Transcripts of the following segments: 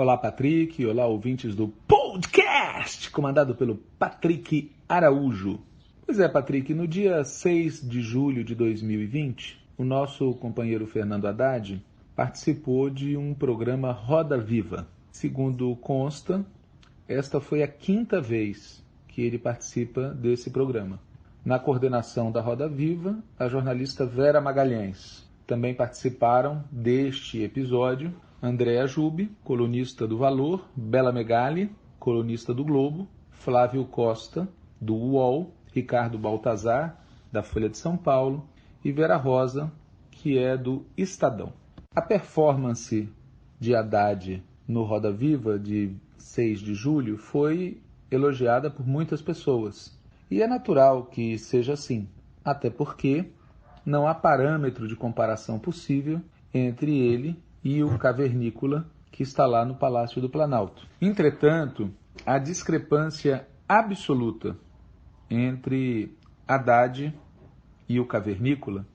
Olá, Patrick. Olá, ouvintes do podcast, comandado pelo Patrick Araújo. Pois é, Patrick, no dia 6 de julho de 2020, o nosso companheiro Fernando Haddad participou de um programa Roda Viva. Segundo consta, esta foi a 5ª vez que ele participa desse programa. Na coordenação da Roda Viva, a jornalista Vera Magalhães. Também participaram deste episódio Andréa Jubi, colunista do Valor, Bela Megali, colunista do Globo, Flávio Costa, do UOL, Ricardo Baltazar, da Folha de São Paulo, e Vera Rosa, que é do Estadão. A performance de Haddad no Roda Viva de 6 de julho foi elogiada por muitas pessoas. E é natural que seja assim, até porque não há parâmetro de comparação possível entre ele e o cavernícola que está lá no Palácio do Planalto. Entretanto, a discrepância absoluta entre Haddad e o cavernícola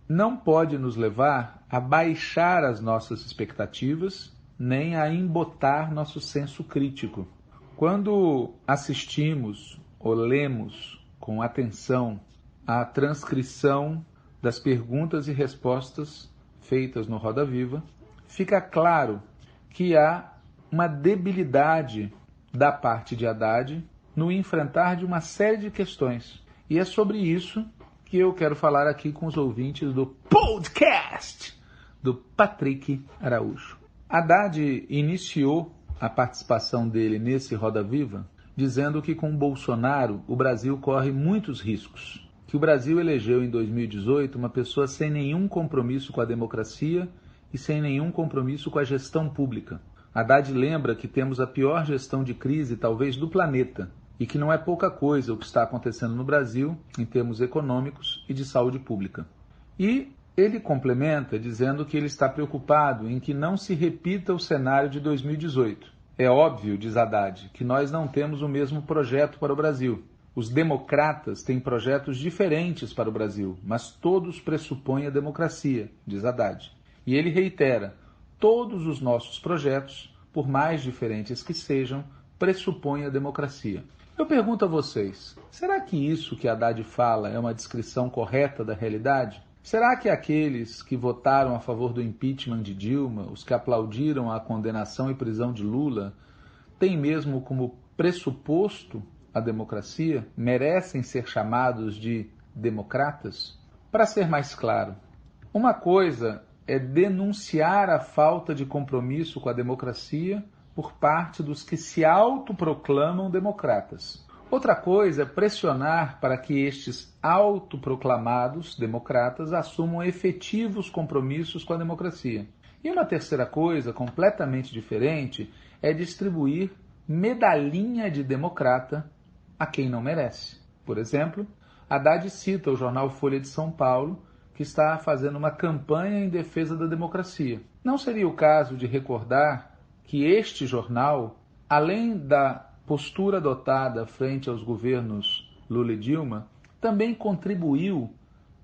não pode nos levar a baixar as nossas expectativas nem a embotar nosso senso crítico. Quando assistimos ou lemos com atenção a transcrição das perguntas e respostas feitas no Roda Viva, fica claro que há uma debilidade da parte de Haddad no enfrentar de uma série de questões. E é sobre isso que eu quero falar aqui com os ouvintes do podcast do Patrick Araújo. Haddad iniciou a participação dele nesse Roda Viva dizendo que com Bolsonaro o Brasil corre muitos riscos, que o Brasil elegeu em 2018 uma pessoa sem nenhum compromisso com a democracia e sem nenhum compromisso com a gestão pública. Haddad lembra que temos a pior gestão de crise, talvez, do planeta, e que não é pouca coisa o que está acontecendo no Brasil em termos econômicos e de saúde pública. E ele complementa dizendo que ele está preocupado em que não se repita o cenário de 2018. É óbvio, diz Haddad, que nós não temos o mesmo projeto para o Brasil. Os democratas têm projetos diferentes para o Brasil, mas todos pressupõem a democracia, diz Haddad. E ele reitera, todos os nossos projetos, por mais diferentes que sejam, pressupõem a democracia. Eu pergunto a vocês, será que isso que Haddad fala é uma descrição correta da realidade? Será que aqueles que votaram a favor do impeachment de Dilma, os que aplaudiram a condenação e prisão de Lula, têm mesmo como pressuposto a democracia? Merecem ser chamados de democratas? Para ser mais claro, uma coisa é denunciar a falta de compromisso com a democracia por parte dos que se autoproclamam democratas. Outra coisa é pressionar para que estes autoproclamados democratas assumam efetivos compromissos com a democracia. E uma terceira coisa, completamente diferente, é distribuir medalhinha de democrata a quem não merece. Por exemplo, Haddad cita o jornal Folha de São Paulo, que está fazendo uma campanha em defesa da democracia. Não seria o caso de recordar que este jornal, além da postura adotada frente aos governos Lula e Dilma, também contribuiu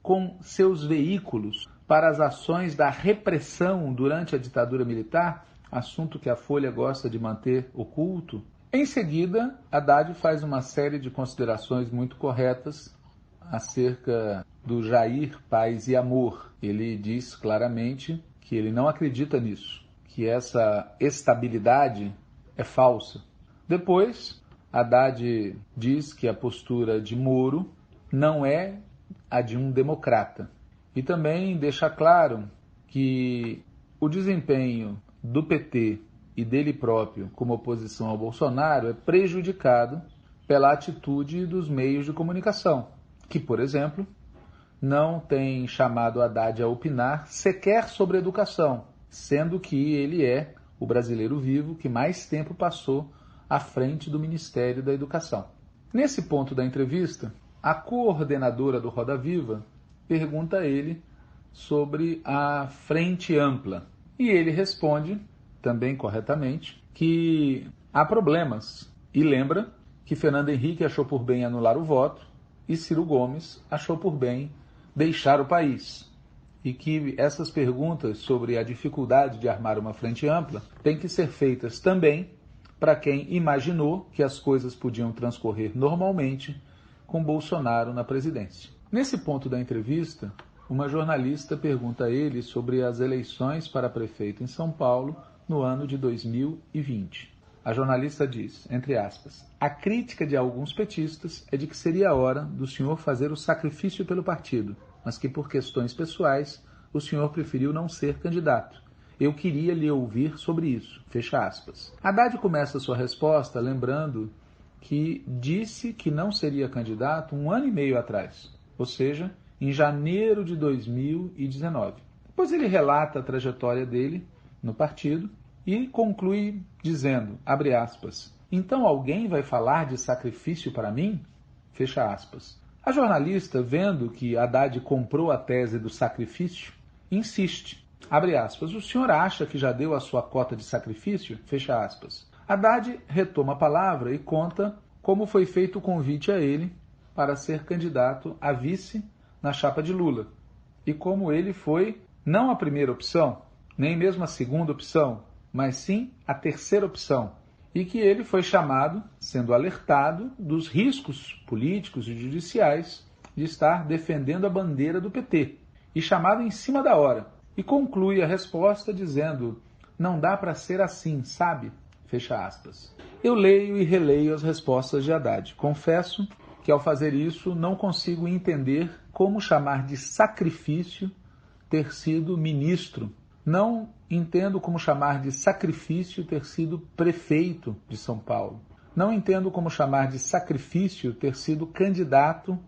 com seus veículos para as ações da repressão durante a ditadura militar, assunto que a Folha gosta de manter oculto? Em seguida, Haddad faz uma série de considerações muito corretas acerca do Jair, Paz e Amor. Ele diz claramente que ele não acredita nisso, que essa estabilidade é falsa. Depois, Haddad diz que a postura de Moro não é a de um democrata. E também deixa claro que o desempenho do PT e dele próprio como oposição ao Bolsonaro é prejudicado pela atitude dos meios de comunicação, que, por exemplo, não tem chamado Haddad a opinar sequer sobre educação, sendo que ele é o brasileiro vivo que mais tempo passou à frente do Ministério da Educação. Nesse ponto da entrevista, a coordenadora do Roda Viva pergunta a ele sobre a Frente Ampla. E ele responde, também corretamente, que há problemas. E lembra que Fernando Henrique achou por bem anular o voto e Ciro Gomes achou por bem deixar o país. e que essas perguntas sobre a dificuldade de armar uma frente ampla têm que ser feitas também para quem imaginou que as coisas podiam transcorrer normalmente com Bolsonaro na presidência. Nesse ponto da entrevista, uma jornalista pergunta a ele sobre as eleições para prefeito em São Paulo no ano de 2020. A jornalista diz, entre aspas, a crítica de alguns petistas é de que seria a hora do senhor fazer o sacrifício pelo partido, mas que por questões pessoais o senhor preferiu não ser candidato. Eu queria lhe ouvir sobre isso, fecha aspas. Haddad começa sua resposta lembrando que disse que não seria candidato 1 ano e meio atrás, ou seja, em janeiro de 2019. Depois ele relata a trajetória dele no partido e conclui dizendo, abre aspas, então alguém vai falar de sacrifício para mim? Fecha aspas. A jornalista, vendo que Haddad comprou a tese do sacrifício, insiste, abre aspas, o senhor acha que já deu a sua cota de sacrifício? Fecha aspas. Haddad retoma a palavra e conta como foi feito o convite a ele para ser candidato a vice na chapa de Lula, e como ele foi não a primeira opção, nem mesmo a segunda opção, mas sim a terceira opção, e que ele foi chamado, sendo alertado, dos riscos políticos e judiciais de estar defendendo a bandeira do PT, e chamado em cima da hora, e conclui a resposta dizendo, não dá para ser assim, sabe? Fecha aspas. Eu leio e releio as respostas de Haddad. Confesso que ao fazer isso não consigo entender como chamar de sacrifício ter sido ministro. Não entendo como chamar de sacrifício ter sido prefeito de São Paulo. Não entendo como chamar de sacrifício ter sido candidato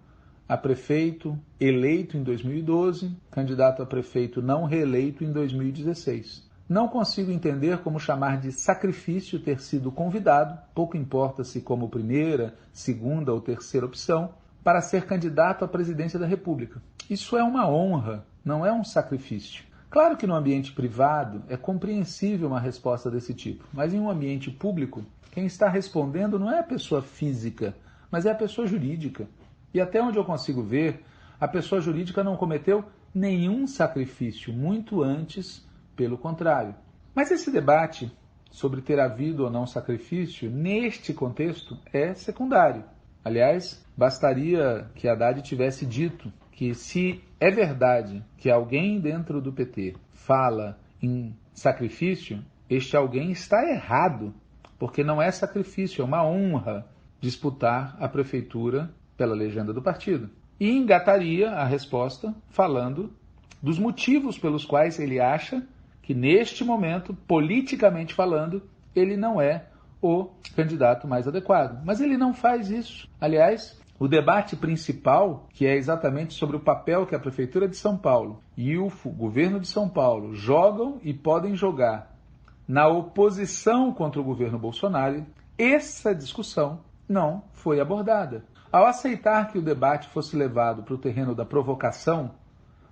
a prefeito eleito em 2012, candidato a prefeito não reeleito em 2016. Não consigo entender como chamar de sacrifício ter sido convidado, pouco importa se como primeira, segunda ou terceira opção, para ser candidato à presidência da República. Isso é uma honra, não é um sacrifício. Claro que no ambiente privado é compreensível uma resposta desse tipo, mas em um ambiente público, quem está respondendo não é a pessoa física, mas é a pessoa jurídica. E até onde eu consigo ver, a pessoa jurídica não cometeu nenhum sacrifício, muito antes, pelo contrário. Mas esse debate sobre ter havido ou não sacrifício, neste contexto, é secundário. Aliás, bastaria que Haddad tivesse dito que se é verdade que alguém dentro do PT fala em sacrifício, este alguém está errado, porque não é sacrifício, é uma honra disputar a prefeitura pela legenda do partido. E engataria a resposta falando dos motivos pelos quais ele acha que neste momento, politicamente falando, ele não é o candidato mais adequado. Mas ele não faz isso. Aliás, o debate principal, que é exatamente sobre o papel que a Prefeitura de São Paulo e o governo de São Paulo jogam e podem jogar na oposição contra o governo Bolsonaro, essa discussão não foi abordada. Ao aceitar que o debate fosse levado para o terreno da provocação,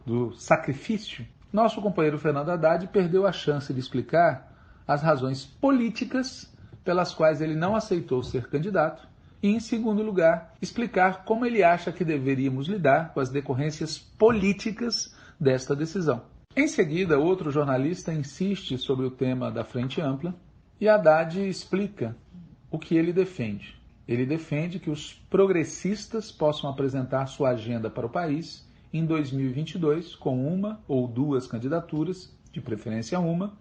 do sacrifício, nosso companheiro Fernando Haddad perdeu a chance de explicar as razões políticas pelas quais ele não aceitou ser candidato e, em segundo lugar, explicar como ele acha que deveríamos lidar com as decorrências políticas desta decisão. Em seguida, outro jornalista insiste sobre o tema da Frente Ampla e Haddad explica o que ele defende. Ele defende que os progressistas possam apresentar sua agenda para o país em 2022 com uma ou duas candidaturas, de preferência uma,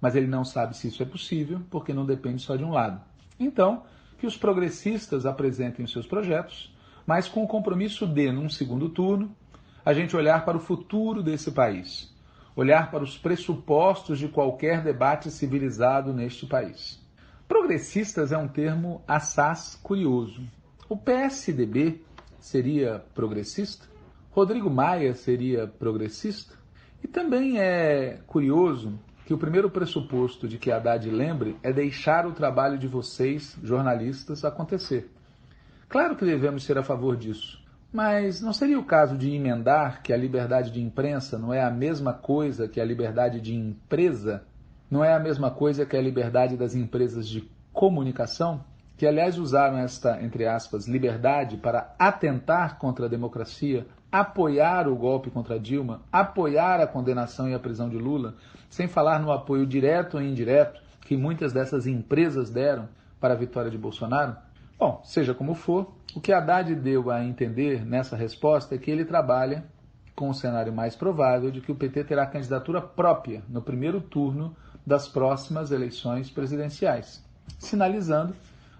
mas ele não sabe se isso é possível porque não depende só de um lado. Então, que os progressistas apresentem os seus projetos, mas com o compromisso de, num segundo turno, a gente olhar para o futuro desse país, olhar para os pressupostos de qualquer debate civilizado neste país. Progressistas é um termo assaz curioso. O PSDB seria progressista? Rodrigo Maia seria progressista? E também é curioso que o primeiro pressuposto de que Haddad lembre é deixar o trabalho de vocês, jornalistas, acontecer. Claro que devemos ser a favor disso, mas não seria o caso de emendar que a liberdade de imprensa não é a mesma coisa que a liberdade de empresa? Não é a mesma coisa que a liberdade das empresas de comunicação? Que, aliás, usaram esta, entre aspas, liberdade para atentar contra a democracia apoiar o golpe contra Dilma, apoiar a condenação e a prisão de Lula, sem falar no apoio direto ou indireto que muitas dessas empresas deram para a vitória de Bolsonaro? Bom, seja como for, o que Haddad deu a entender nessa resposta é que ele trabalha com o cenário mais provável de que o PT terá candidatura própria no primeiro turno das próximas eleições presidenciais, sinalizando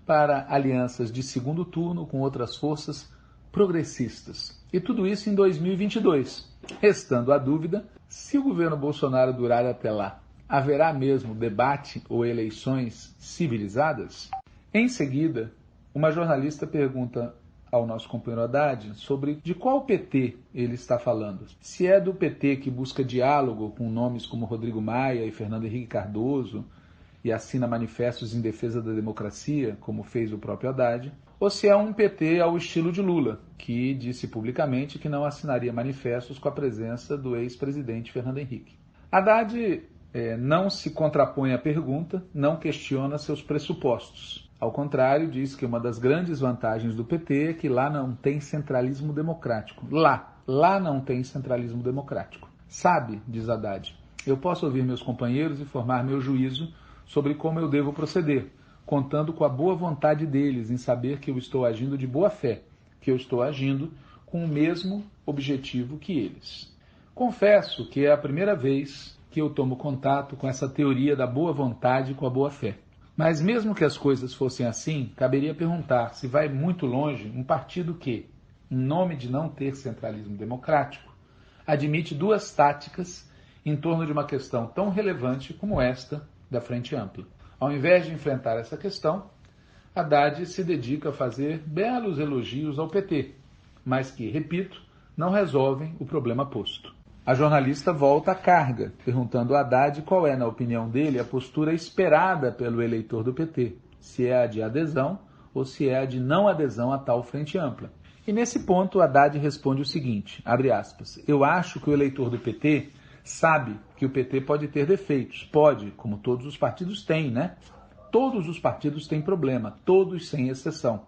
para alianças de segundo turno com outras forças progressistas. E tudo isso em 2022, restando a dúvida se o governo Bolsonaro durar até lá. Haverá mesmo debate ou eleições civilizadas? Em seguida, uma jornalista pergunta ao nosso companheiro Haddad sobre de qual PT ele está falando. Se é do PT que busca diálogo com nomes como Rodrigo Maia e Fernando Henrique Cardoso e assina manifestos em defesa da democracia, como fez o próprio Haddad, ou se é um PT ao estilo de Lula, que disse publicamente que não assinaria manifestos com a presença do ex-presidente Fernando Henrique. Haddad não se contrapõe à pergunta, não questiona seus pressupostos. Ao contrário, diz que uma das grandes vantagens do PT é que lá não tem centralismo democrático. Lá não tem centralismo democrático. Sabe, diz Haddad, eu posso ouvir meus companheiros e formar meu juízo sobre como eu devo proceder, contando com a boa vontade deles em saber que eu estou agindo de boa fé, que eu estou agindo com o mesmo objetivo que eles. Confesso que é a primeira vez que eu tomo contato com essa teoria da boa vontade com a boa fé. Mas mesmo que as coisas fossem assim, caberia perguntar se vai muito longe um partido que, em nome de não ter centralismo democrático, admite duas táticas em torno de uma questão tão relevante como esta da Frente Ampla. Ao invés de enfrentar essa questão, Haddad se dedica a fazer belos elogios ao PT, mas que, repito, não resolvem o problema posto. A jornalista volta à carga, perguntando a Haddad qual é, na opinião dele, a postura esperada pelo eleitor do PT, se é a de adesão ou se é a de não adesão a tal Frente Ampla. E nesse ponto, Haddad responde o seguinte, abre aspas, eu acho que o eleitor do PT sabe que o PT pode ter defeitos, pode, como todos os partidos têm, né? Todos os partidos têm problema, todos sem exceção.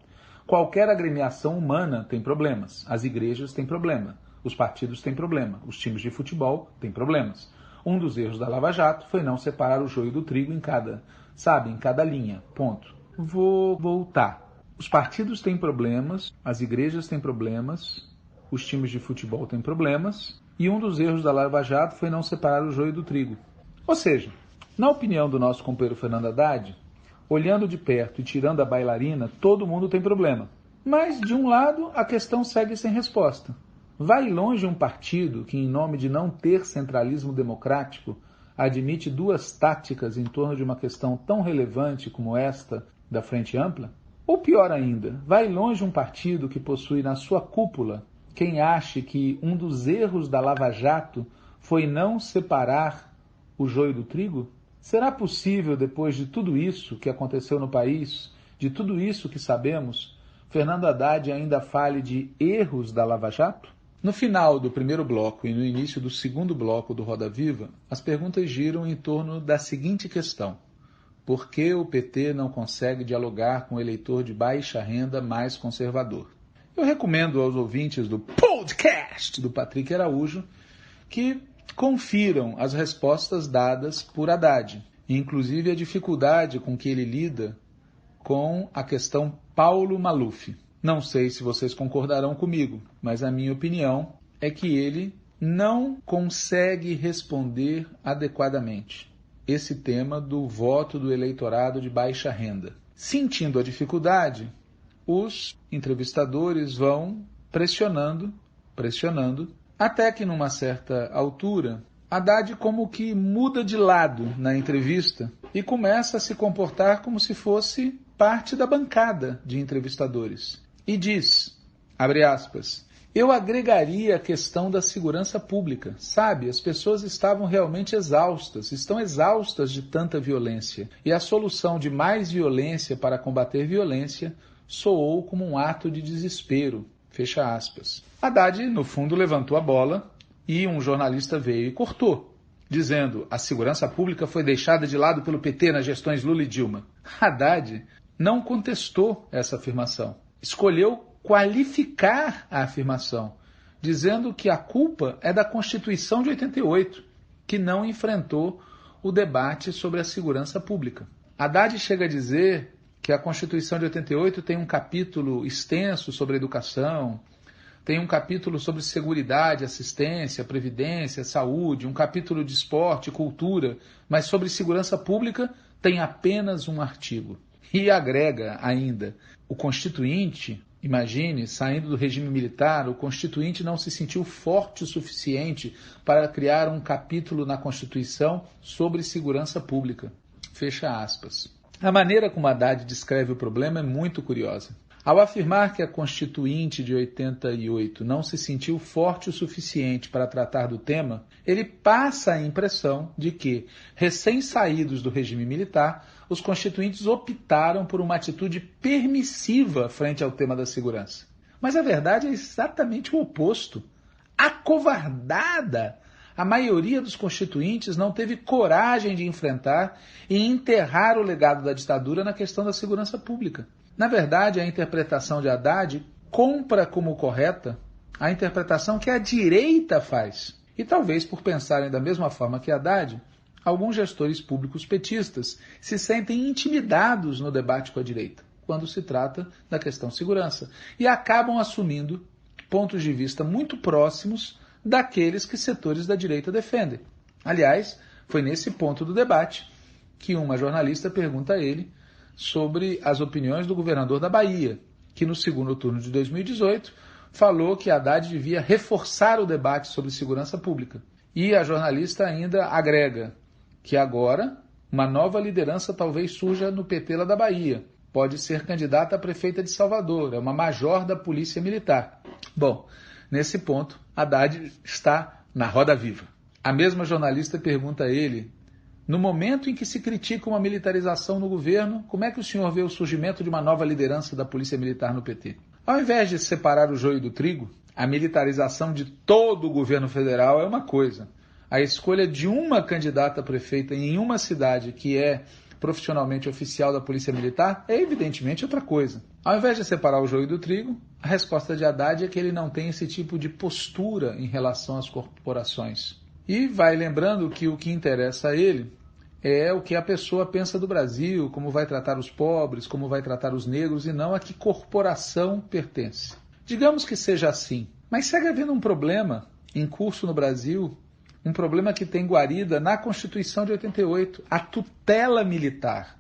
Qualquer agremiação humana tem problemas, as igrejas têm problema. Os partidos têm problema, os times de futebol têm problemas. Um dos erros da Lava Jato foi não separar o joio do trigo em cada linha, ponto. Vou voltar. Os partidos têm problemas, as igrejas têm problemas, os times de futebol têm problemas, e um dos erros da Lava Jato foi não separar o joio do trigo. Ou seja, na opinião do nosso companheiro Fernando Haddad, olhando de perto e tirando a bailarina, todo mundo tem problema. Mas, de um lado, a questão segue sem resposta. Vai longe um partido que, em nome de não ter centralismo democrático, admite duas táticas em torno de uma questão tão relevante como esta da Frente Ampla? Ou pior ainda, vai longe um partido que possui na sua cúpula quem ache que um dos erros da Lava Jato foi não separar o joio do trigo? Será possível, depois de tudo isso que aconteceu no país, de tudo isso que sabemos, Fernando Haddad ainda fale de erros da Lava Jato? No final do primeiro bloco e no início do segundo bloco do Roda Viva, as perguntas giram em torno da seguinte questão. Por que o PT não consegue dialogar com o eleitor de baixa renda mais conservador? Eu recomendo aos ouvintes do podcast do Patrick Araújo que confiram as respostas dadas por Haddad, inclusive a dificuldade com que ele lida com a questão Paulo Maluf. Não sei se vocês concordarão comigo, mas a minha opinião é que ele não consegue responder adequadamente esse tema do voto do eleitorado de baixa renda. Sentindo a dificuldade, os entrevistadores vão pressionando, até que numa certa altura, Haddad como que muda de lado na entrevista e começa a se comportar como se fosse parte da bancada de entrevistadores. E diz, abre aspas, eu agregaria a questão da segurança pública. Sabe, as pessoas estavam realmente exaustas, estão exaustas de tanta violência. E a solução de mais violência para combater violência soou como um ato de desespero. Fecha aspas. Haddad, no fundo, levantou a bola e um jornalista veio e cortou, dizendo a segurança pública foi deixada de lado pelo PT nas gestões Lula e Dilma. Haddad não contestou essa afirmação. Escolheu qualificar a afirmação, dizendo que a culpa é da Constituição de 88, que não enfrentou o debate sobre a segurança pública. Haddad chega a dizer que a Constituição de 88 tem um capítulo extenso sobre educação, tem um capítulo sobre seguridade, assistência, previdência, saúde, um capítulo de esporte, cultura, mas sobre segurança pública tem apenas um artigo. E agrega ainda, o Constituinte, imagine, saindo do regime militar, o Constituinte não se sentiu forte o suficiente para criar um capítulo na Constituição sobre segurança pública. Fecha aspas. A maneira como Haddad descreve o problema é muito curiosa. Ao afirmar que a Constituinte de 88 não se sentiu forte o suficiente para tratar do tema, ele passa a impressão de que, recém-saídos do regime militar, os constituintes optaram por uma atitude permissiva frente ao tema da segurança. Mas a verdade é exatamente o oposto. Acovardada! A maioria dos constituintes não teve coragem de enfrentar e enterrar o legado da ditadura na questão da segurança pública. Na verdade, a interpretação de Haddad compra como correta a interpretação que a direita faz. E talvez por pensarem da mesma forma que Haddad, alguns gestores públicos petistas se sentem intimidados no debate com a direita, quando se trata da questão segurança, e acabam assumindo pontos de vista muito próximos daqueles que setores da direita defendem. Aliás, foi nesse ponto do debate que uma jornalista pergunta a ele sobre as opiniões do governador da Bahia, que no segundo turno de 2018 falou que Haddad devia reforçar o debate sobre segurança pública. E a jornalista ainda agrega que agora uma nova liderança talvez surja no PT lá da Bahia. Pode ser candidata a prefeita de Salvador, é uma major da Polícia Militar. Bom, nesse ponto, Haddad está na roda viva. A mesma jornalista pergunta a ele: no momento em que se critica uma militarização no governo, como é que o senhor vê o surgimento de uma nova liderança da Polícia Militar no PT? Ao invés de separar o joio do trigo, a militarização de todo o governo federal é uma coisa. A escolha de uma candidata a prefeita em uma cidade que é profissionalmente oficial da Polícia Militar é evidentemente outra coisa. Ao invés de separar o joio do trigo, a resposta de Haddad é que ele não tem esse tipo de postura em relação às corporações. E vai lembrando que o que interessa a ele é o que a pessoa pensa do Brasil, como vai tratar os pobres, como vai tratar os negros, e não a que corporação pertence. Digamos que seja assim, mas segue havendo um problema em curso no Brasil, um problema que tem guarida na Constituição de 88, a tutela militar,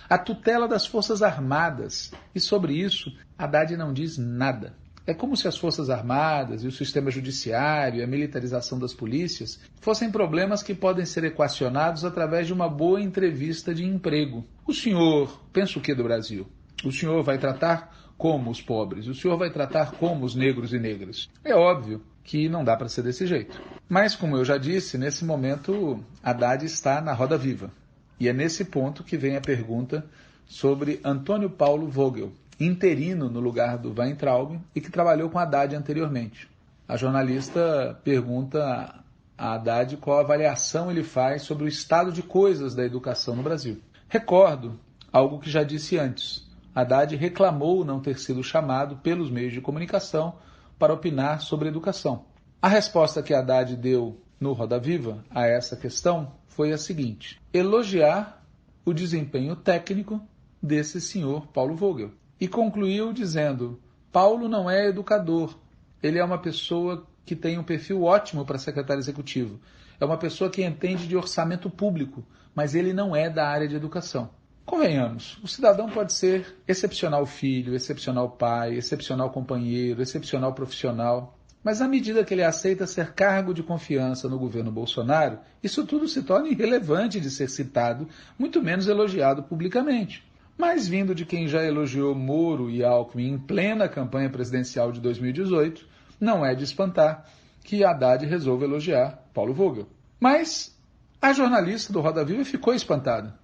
a tutela das Forças Armadas. E sobre isso, Haddad não diz nada. É como se as Forças Armadas e o sistema judiciário e a militarização das polícias fossem problemas que podem ser equacionados através de uma boa entrevista de emprego. O senhor pensa o que do Brasil? O senhor vai tratar como os pobres? O senhor vai tratar como os negros e negras? É óbvio que não dá para ser desse jeito. Mas, como eu já disse, nesse momento Haddad está na roda viva. E é nesse ponto que vem a pergunta sobre Antônio Paulo Vogel, interino no lugar do Weintraub e que trabalhou com Haddad anteriormente. A jornalista pergunta a Haddad qual avaliação ele faz sobre o estado de coisas da educação no Brasil. Recordo algo que já disse antes. Haddad reclamou não ter sido chamado pelos meios de comunicação para opinar sobre educação. A resposta que Haddad deu no Roda Viva a essa questão foi a seguinte: elogiar o desempenho técnico desse senhor Paulo Vogel. E concluiu dizendo: Paulo não é educador, ele é uma pessoa que tem um perfil ótimo para secretário executivo. É uma pessoa que entende de orçamento público, mas ele não é da área de educação. Convenhamos, o cidadão pode ser excepcional filho, excepcional pai, excepcional companheiro, excepcional profissional, mas à medida que ele aceita ser cargo de confiança no governo Bolsonaro, isso tudo se torna irrelevante de ser citado, muito menos elogiado publicamente. Mas vindo de quem já elogiou Moro e Alckmin em plena campanha presidencial de 2018, não é de espantar que Haddad resolva elogiar Paulo Vogel. Mas a jornalista do Roda Viva ficou espantada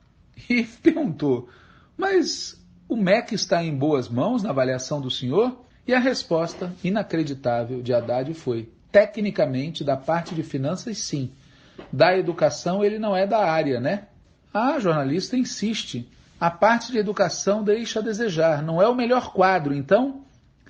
e perguntou: mas o MEC está em boas mãos na avaliação do senhor? E a resposta inacreditável de Haddad foi: tecnicamente, da parte de finanças, sim. Da educação, ele não é da área, né? A jornalista insiste: a parte de educação deixa a desejar, não é o melhor quadro, então?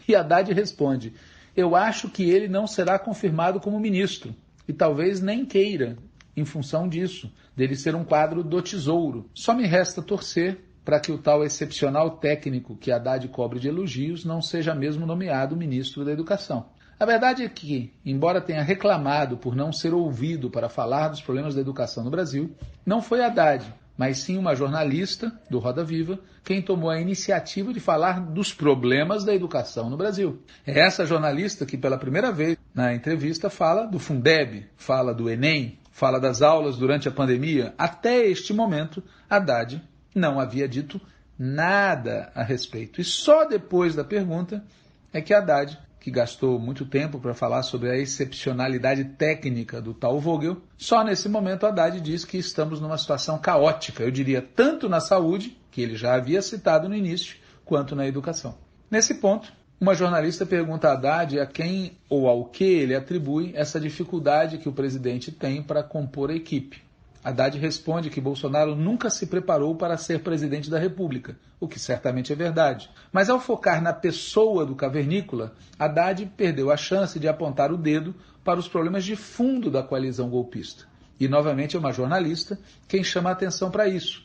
E Haddad responde: eu acho que ele não será confirmado como ministro, e talvez nem queira, em função disso, dele ser um quadro do Tesouro. Só me resta torcer para que o tal excepcional técnico que Haddad cobre de elogios não seja mesmo nomeado ministro da Educação. A verdade é que, embora tenha reclamado por não ser ouvido para falar dos problemas da educação no Brasil, não foi Haddad, mas sim uma jornalista do Roda Viva quem tomou a iniciativa de falar dos problemas da educação no Brasil. É essa jornalista que pela primeira vez na entrevista fala do Fundeb, fala do Enem, fala das aulas durante a pandemia. Até este momento, Haddad não havia dito nada a respeito. E só depois da pergunta é que Haddad, que gastou muito tempo para falar sobre a excepcionalidade técnica do tal Vogel, só nesse momento Haddad diz que estamos numa situação caótica, eu diria, tanto na saúde, que ele já havia citado no início, quanto na educação. Nesse ponto, uma jornalista pergunta a Haddad a quem ou ao que ele atribui essa dificuldade que o presidente tem para compor a equipe. Haddad responde que Bolsonaro nunca se preparou para ser presidente da República, o que certamente é verdade. Mas ao focar na pessoa do cavernícola, Haddad perdeu a chance de apontar o dedo para os problemas de fundo da coalizão golpista. E novamente é uma jornalista quem chama a atenção para isso,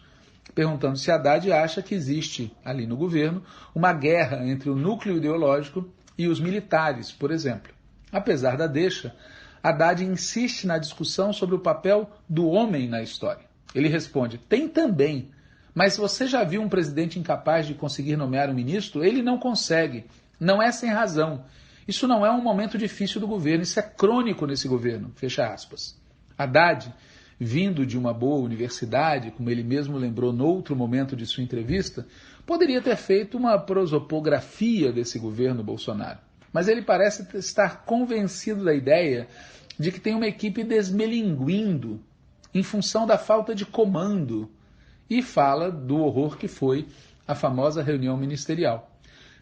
perguntando se Haddad acha que existe ali no governo uma guerra entre o núcleo ideológico e os militares, por exemplo. Apesar da deixa, Haddad insiste na discussão sobre o papel do homem na história. Ele responde, tem também, mas você já viu um presidente incapaz de conseguir nomear um ministro? Ele não consegue, não é sem razão. Isso não é um momento difícil do governo, isso é crônico nesse governo, fecha aspas. Haddad, vindo de uma boa universidade, como ele mesmo lembrou noutro momento de sua entrevista, poderia ter feito uma prosopografia desse governo Bolsonaro. Mas ele parece estar convencido da ideia de que tem uma equipe desmelinguindo em função da falta de comando e fala do horror que foi a famosa reunião ministerial.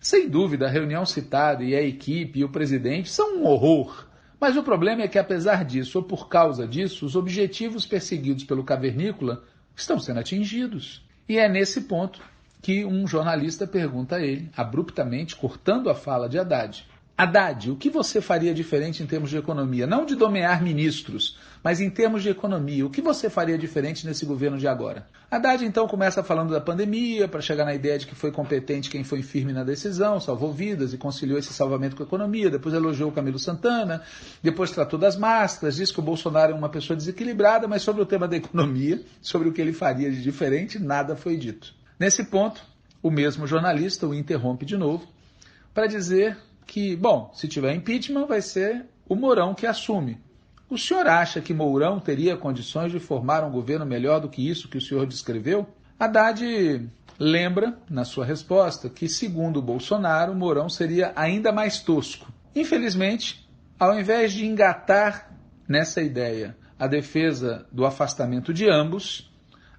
Sem dúvida, a reunião citada e a equipe e o presidente são um horror, mas o problema é que, apesar disso ou por causa disso, os objetivos perseguidos pelo cavernícola estão sendo atingidos. E é nesse ponto que um jornalista pergunta a ele, abruptamente, cortando a fala de Haddad, Haddad, o que você faria diferente em termos de economia? Não de nomear ministros, mas em termos de economia. O que você faria diferente nesse governo de agora? Haddad então começa falando da pandemia, para chegar na ideia de que foi competente quem foi firme na decisão, salvou vidas e conciliou esse salvamento com a economia. Depois elogiou o Camilo Santana, depois tratou das máscaras, disse que o Bolsonaro é uma pessoa desequilibrada, mas sobre o tema da economia, sobre o que ele faria de diferente, nada foi dito. Nesse ponto, o mesmo jornalista o interrompe de novo para dizer que, bom, se tiver impeachment, vai ser o Mourão que assume. O senhor acha que Mourão teria condições de formar um governo melhor do que isso que o senhor descreveu? Haddad lembra, na sua resposta, que, segundo Bolsonaro, Mourão seria ainda mais tosco. Infelizmente, ao invés de engatar nessa ideia a defesa do afastamento de ambos,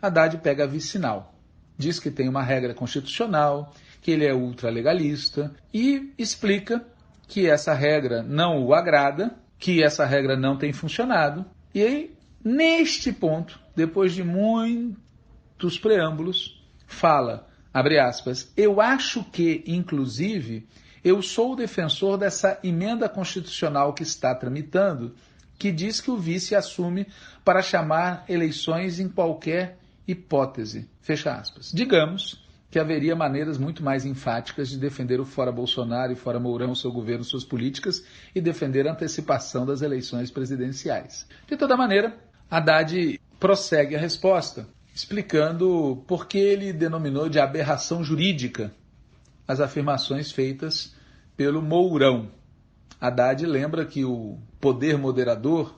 Haddad pega a vicinal. Diz que tem uma regra constitucional, que ele é ultralegalista e explica que essa regra não o agrada, que essa regra não tem funcionado. E aí, neste ponto, depois de muitos preâmbulos, fala, abre aspas, eu acho que, inclusive, eu sou o defensor dessa emenda constitucional que está tramitando, que diz que o vice assume para chamar eleições em qualquer hipótese. Fecha aspas. Digamos que haveria maneiras muito mais enfáticas de defender o fora Bolsonaro e fora Mourão, seu governo, suas políticas, e defender a antecipação das eleições presidenciais. De toda maneira, Haddad prossegue a resposta, explicando por que ele denominou de aberração jurídica as afirmações feitas pelo Mourão. Haddad lembra que o poder moderador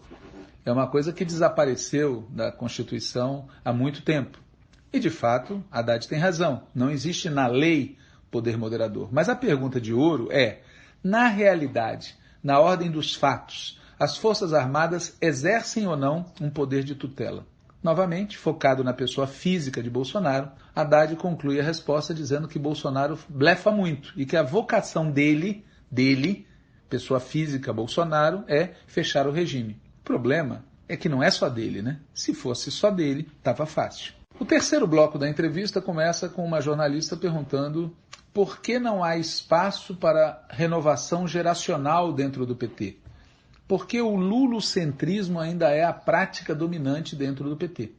é uma coisa que desapareceu da Constituição há muito tempo. E, de fato, Haddad tem razão. Não existe na lei poder moderador. Mas a pergunta de ouro é, na realidade, na ordem dos fatos, as Forças Armadas exercem ou não um poder de tutela? Novamente, focado na pessoa física de Bolsonaro, Haddad conclui a resposta dizendo que Bolsonaro blefa muito e que a vocação dele, pessoa física Bolsonaro, é fechar o regime. O problema é que não é só dele, né? Se fosse só dele, estava fácil. O terceiro bloco da entrevista começa com uma jornalista perguntando por que não há espaço para renovação geracional dentro do PT? Porque o lulocentrismo ainda é a prática dominante dentro do PT.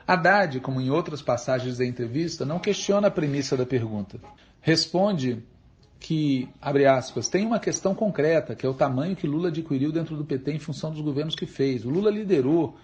Haddad, como em outras passagens da entrevista, não questiona a premissa da pergunta. Responde que, abre aspas, tem uma questão concreta, que é o tamanho que Lula adquiriu dentro do PT em função dos governos que fez. O Lula liderou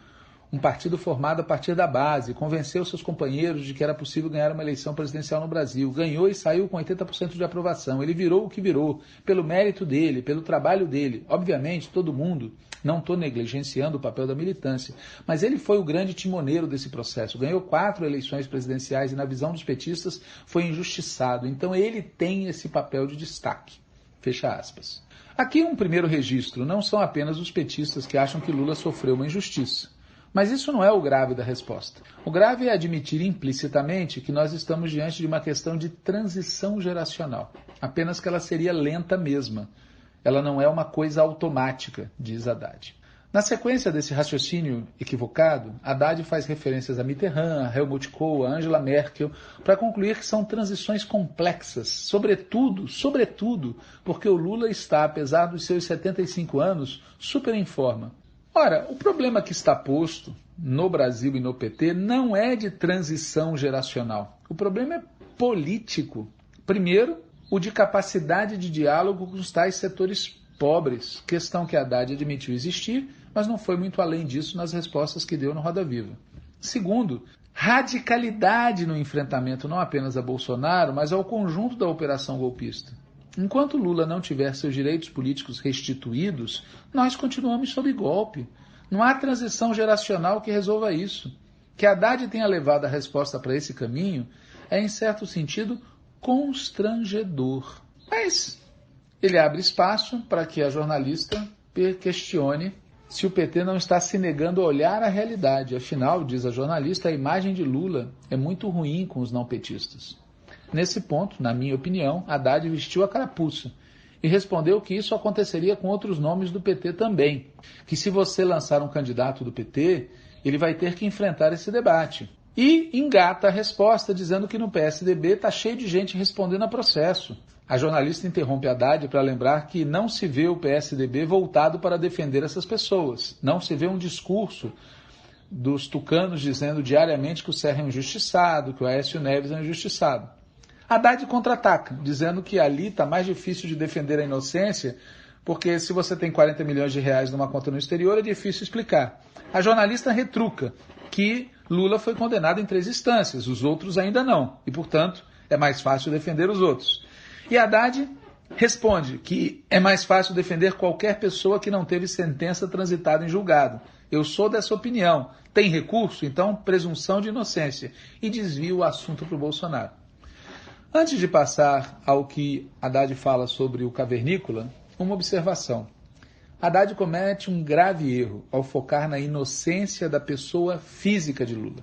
um partido formado a partir da base, convenceu seus companheiros de que era possível ganhar uma eleição presidencial no Brasil, ganhou e saiu com 80% de aprovação. Ele virou o que virou, pelo mérito dele, pelo trabalho dele. Obviamente, todo mundo, não estou negligenciando o papel da militância, mas ele foi o grande timoneiro desse processo. Ganhou 4 eleições presidenciais e, na visão dos petistas, foi injustiçado. Então, ele tem esse papel de destaque. Fecha aspas. Aqui um primeiro registro. Não são apenas os petistas que acham que Lula sofreu uma injustiça. Mas isso não é o grave da resposta. O grave é admitir implicitamente que nós estamos diante de uma questão de transição geracional. Apenas que ela seria lenta mesma. Ela não é uma coisa automática, diz Haddad. Na sequência desse raciocínio equivocado, Haddad faz referências a Mitterrand, a Helmut Kohl, a Angela Merkel, para concluir que são transições complexas, sobretudo, porque o Lula está, apesar dos seus 75 anos, super em forma. Ora, o problema que está posto no Brasil e no PT não é de transição geracional. O problema é político. Primeiro, o de capacidade de diálogo com os tais setores pobres, questão que Haddad admitiu existir, mas não foi muito além disso nas respostas que deu no Roda Viva. Segundo, radicalidade no enfrentamento não apenas a Bolsonaro, mas ao conjunto da operação golpista. Enquanto Lula não tiver seus direitos políticos restituídos, nós continuamos sob golpe. Não há transição geracional que resolva isso. Que Haddad tenha levado a resposta para esse caminho é, em certo sentido, constrangedor. Mas ele abre espaço para que a jornalista questione se o PT não está se negando a olhar a realidade. Afinal, diz a jornalista, a imagem de Lula é muito ruim com os não petistas. Nesse ponto, na minha opinião, Haddad vestiu a carapuça e respondeu que isso aconteceria com outros nomes do PT também, que se você lançar um candidato do PT, ele vai ter que enfrentar esse debate. E engata a resposta dizendo que no PSDB está cheio de gente respondendo a processo. A jornalista interrompe Haddad para lembrar que não se vê o PSDB voltado para defender essas pessoas. Não se vê um discurso dos tucanos dizendo diariamente que o Serra é um injustiçado, que o Aécio Neves é um injustiçado. Haddad contra-ataca, dizendo que ali está mais difícil de defender a inocência, porque se você tem 40 milhões de reais numa conta no exterior, é difícil explicar. A jornalista retruca que Lula foi condenado em 3 instâncias, os outros ainda não, e, portanto, é mais fácil defender os outros. E Haddad responde que é mais fácil defender qualquer pessoa que não teve sentença transitada em julgado. Eu sou dessa opinião. Tem recurso? Então, presunção de inocência. E desvia o assunto para o Bolsonaro. Antes de passar ao que Haddad fala sobre o cavernícola, uma observação. Haddad comete um grave erro ao focar na inocência da pessoa física de Lula.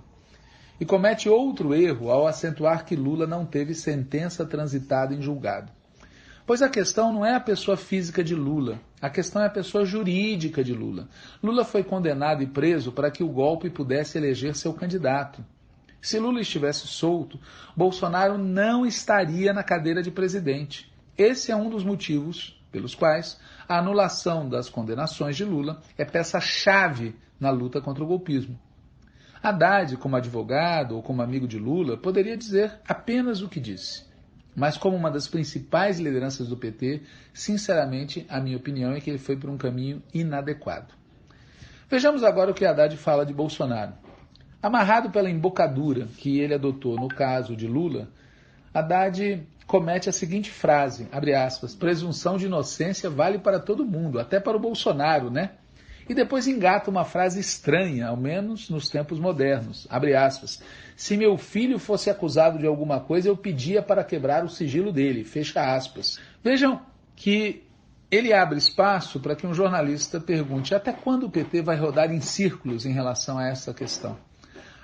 E comete outro erro ao acentuar que Lula não teve sentença transitada em julgado. Pois a questão não é a pessoa física de Lula, a questão é a pessoa jurídica de Lula. Lula foi condenado e preso para que o golpe pudesse eleger seu candidato. Se Lula estivesse solto, Bolsonaro não estaria na cadeira de presidente. Esse é um dos motivos pelos quais a anulação das condenações de Lula é peça-chave na luta contra o golpismo. Haddad, como advogado ou como amigo de Lula, poderia dizer apenas o que disse. Mas como uma das principais lideranças do PT, sinceramente, a minha opinião é que ele foi por um caminho inadequado. Vejamos agora o que Haddad fala de Bolsonaro. Amarrado pela embocadura que ele adotou no caso de Lula, Haddad comete a seguinte frase, abre aspas, presunção de inocência vale para todo mundo, até para o Bolsonaro, né? E depois engata uma frase estranha, ao menos nos tempos modernos, abre aspas, se meu filho fosse acusado de alguma coisa, eu pedia para quebrar o sigilo dele, fecha aspas. Vejam que ele abre espaço para que um jornalista pergunte até quando o PT vai rodar em círculos em relação a essa questão.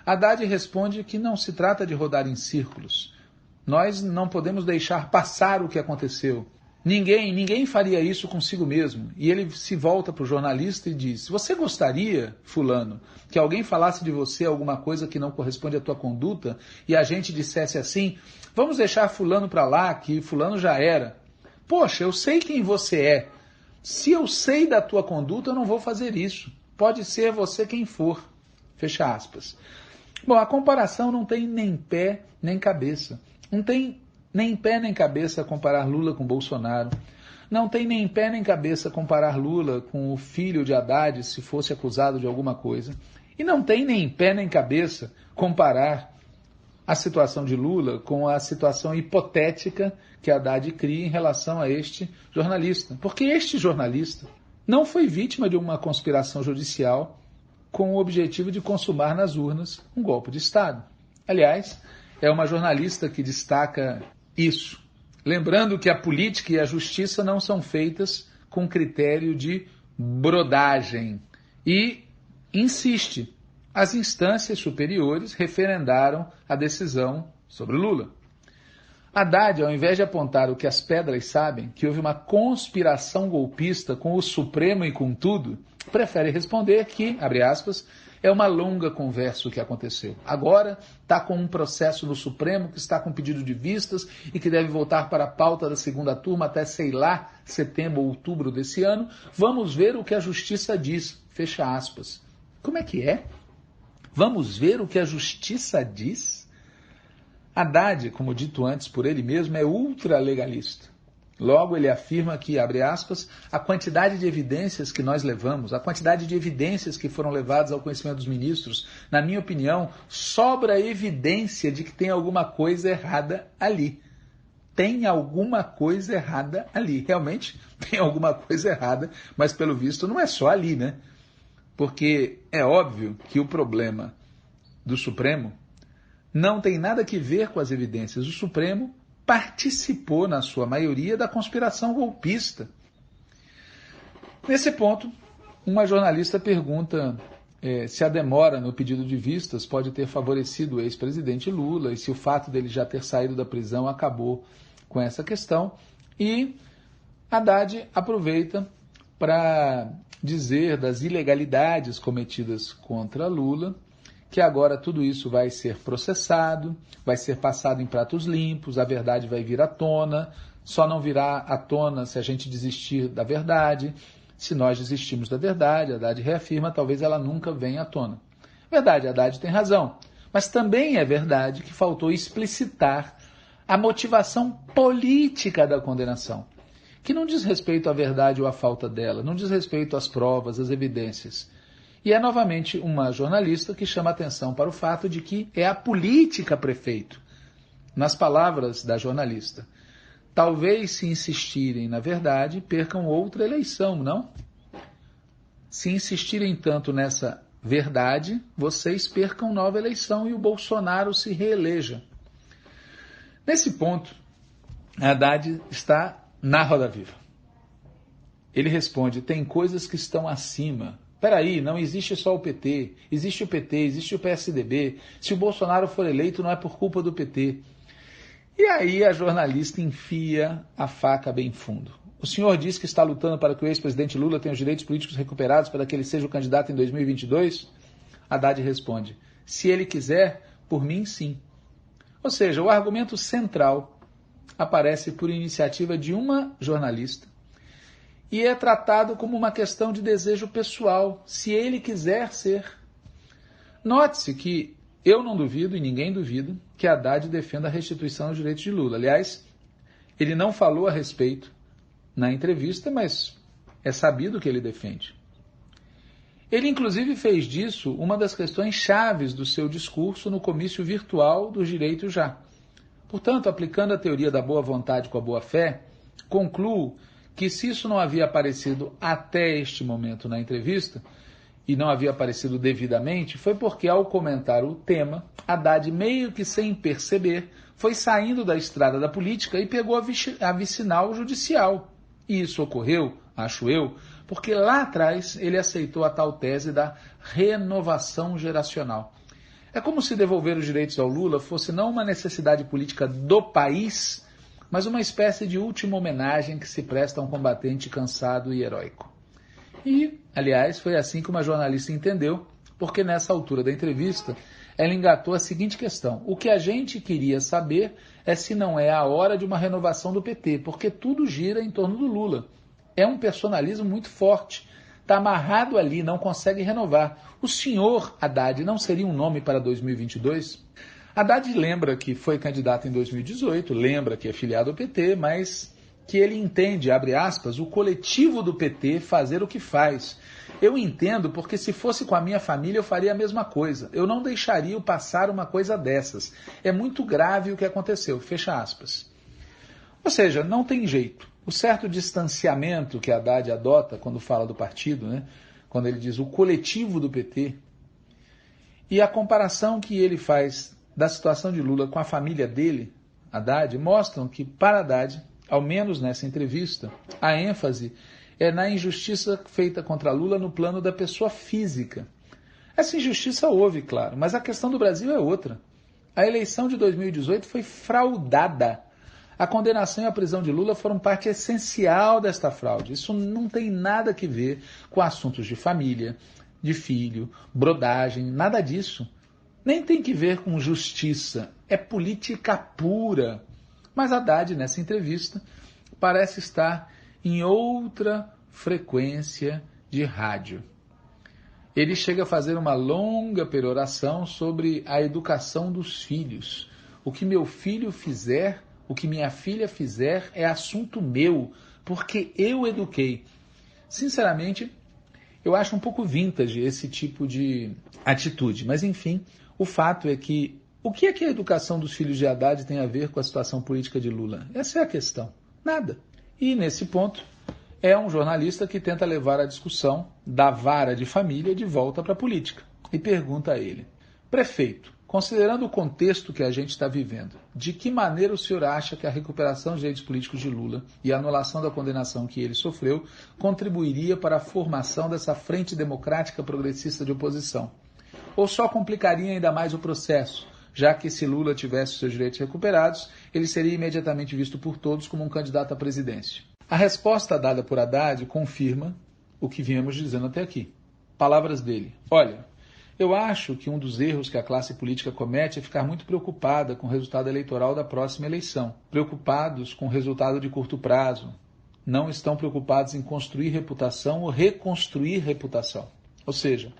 Haddad responde que não se trata de rodar em círculos. Nós não podemos deixar passar o que aconteceu. Ninguém faria isso consigo mesmo. E ele se volta para o jornalista e diz: você gostaria, fulano, que alguém falasse de você alguma coisa que não corresponde à tua conduta e a gente dissesse assim, vamos deixar fulano para lá, que fulano já era. Poxa, eu sei quem você é. Se eu sei da tua conduta, eu não vou fazer isso. Pode ser você quem for. Fecha aspas. Bom, a comparação não tem nem pé nem cabeça. Não tem nem pé nem cabeça comparar Lula com Bolsonaro. Não tem nem pé nem cabeça comparar Lula com o filho de Haddad se fosse acusado de alguma coisa. E não tem nem pé nem cabeça comparar a situação de Lula com a situação hipotética que Haddad cria em relação a este jornalista. Porque este jornalista não foi vítima de uma conspiração judicial com o objetivo de consumar nas urnas um golpe de Estado. Aliás, é uma jornalista que destaca isso. Lembrando que a política e a justiça não são feitas com critério de brodagem. E insiste, as instâncias superiores referendaram a decisão sobre Lula. Haddad, ao invés de apontar o que as pedras sabem, que houve uma conspiração golpista com o Supremo e com tudo, prefere responder que, abre aspas, é uma longa conversa o que aconteceu. Agora está com um processo no Supremo que está com pedido de vistas e que deve voltar para a pauta da segunda turma até, sei lá, setembro ou outubro desse ano. Vamos ver o que a Justiça diz. Fecha aspas. Como é que é? Vamos ver o que a Justiça diz? Haddad, como dito antes por ele mesmo, é ultralegalista. Logo, ele afirma que, abre aspas, a quantidade de evidências que nós levamos, a quantidade de evidências que foram levadas ao conhecimento dos ministros, na minha opinião, sobra evidência de que tem alguma coisa errada ali. Tem alguma coisa errada ali. Realmente tem alguma coisa errada, mas pelo visto não é só ali, né? Porque é óbvio que o problema do Supremo não tem nada que ver com as evidências. O Supremo participou, na sua maioria, da conspiração golpista. Nesse ponto, uma jornalista pergunta se a demora no pedido de vistas pode ter favorecido o ex-presidente Lula e se o fato dele já ter saído da prisão acabou com essa questão. E Haddad aproveita para dizer das ilegalidades cometidas contra Lula, que agora tudo isso vai ser processado, vai ser passado em pratos limpos, a verdade vai vir à tona, só não virá à tona se a gente desistir da verdade. Se nós desistirmos da verdade, Haddad reafirma, talvez ela nunca venha à tona. Verdade, Haddad tem razão, mas também é verdade que faltou explicitar a motivação política da condenação, que não diz respeito à verdade ou à falta dela, não diz respeito às provas, às evidências. E é novamente uma jornalista que chama atenção para o fato de que é a política prefeito. Nas palavras da jornalista, talvez se insistirem na verdade, percam outra eleição, não? Se insistirem tanto nessa verdade, vocês percam nova eleição e o Bolsonaro se reeleja. Nesse ponto, Haddad está na roda viva. Ele responde, tem coisas que estão acima. Peraí, não existe só o PT, existe o PSDB. Se o Bolsonaro for eleito, não é por culpa do PT. E aí a jornalista enfia a faca bem fundo. O senhor diz que está lutando para que o ex-presidente Lula tenha os direitos políticos recuperados para que ele seja o candidato em 2022? Haddad responde, se ele quiser, por mim sim. Ou seja, o argumento central aparece por iniciativa de uma jornalista, e é tratado como uma questão de desejo pessoal, se ele quiser ser. Note-se que eu não duvido, e ninguém duvida, que Haddad defenda a restituição dos direitos de Lula. Aliás, ele não falou a respeito na entrevista, mas é sabido que ele defende. Ele, inclusive, fez disso uma das questões chaves do seu discurso no comício virtual dos direitos já. Portanto, aplicando a teoria da boa vontade com a boa-fé, concluo que se isso não havia aparecido até este momento na entrevista, e não havia aparecido devidamente, foi porque ao comentar o tema, Haddad, meio que sem perceber, foi saindo da estrada da política e pegou a vicinal judicial. E isso ocorreu, acho eu, porque lá atrás ele aceitou a tal tese da renovação geracional. É como se devolver os direitos ao Lula fosse não uma necessidade política do país, mas uma espécie de última homenagem que se presta a um combatente cansado e heróico. E, aliás, foi assim que uma jornalista entendeu, porque nessa altura da entrevista, ela engatou a seguinte questão: o que a gente queria saber é se não é a hora de uma renovação do PT, porque tudo gira em torno do Lula. É um personalismo muito forte, está amarrado ali, não consegue renovar. O senhor Haddad não seria um nome para 2022? Haddad lembra que foi candidato em 2018, lembra que é filiado ao PT, mas que ele entende, abre aspas, o coletivo do PT fazer o que faz. Eu entendo porque se fosse com a minha família eu faria a mesma coisa. Eu não deixaria passar uma coisa dessas. É muito grave o que aconteceu, fecha aspas. Ou seja, não tem jeito. O certo distanciamento que Haddad adota quando fala do partido, né? Quando ele diz o coletivo do PT, e a comparação que ele faz da situação de Lula com a família dele, Haddad, mostram que, para Haddad, ao menos nessa entrevista, a ênfase é na injustiça feita contra Lula no plano da pessoa física. Essa injustiça houve, claro, mas a questão do Brasil é outra. A eleição de 2018 foi fraudada. A condenação e a prisão de Lula foram parte essencial desta fraude. Isso não tem nada a ver com assuntos de família, de filho, brodagem, nada disso. Nem tem que ver com justiça, é política pura. Mas Haddad, nessa entrevista, parece estar em outra frequência de rádio. Ele chega a fazer uma longa peroração sobre a educação dos filhos. O que meu filho fizer, o que minha filha fizer é assunto meu, porque eu eduquei. Sinceramente, eu acho um pouco vintage esse tipo de atitude, mas enfim, o fato é que o que é que a educação dos filhos de Haddad tem a ver com a situação política de Lula? Essa é a questão. Nada. E nesse ponto, é um jornalista que tenta levar a discussão da vara de família de volta para a política. E pergunta a ele: prefeito, considerando o contexto que a gente está vivendo, de que maneira o senhor acha que a recuperação dos direitos políticos de Lula e a anulação da condenação que ele sofreu contribuiria para a formação dessa frente democrática progressista de oposição? Ou só complicaria ainda mais o processo, já que se Lula tivesse seus direitos recuperados, ele seria imediatamente visto por todos como um candidato à presidência? A resposta dada por Haddad confirma o que viemos dizendo até aqui. Palavras dele: olha, eu acho que um dos erros que a classe política comete é ficar muito preocupada com o resultado eleitoral da próxima eleição. Preocupados com o resultado de curto prazo. Não estão preocupados em construir reputação ou reconstruir reputação. Ou seja,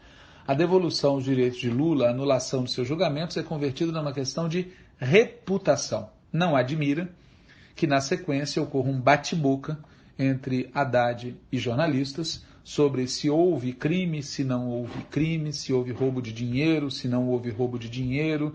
a devolução dos direitos de Lula, a anulação de seus julgamentos é convertida numa questão de reputação. Não admira que na sequência ocorra um bate-boca entre Haddad e jornalistas sobre se houve crime, se não houve crime, se houve roubo de dinheiro, se não houve roubo de dinheiro,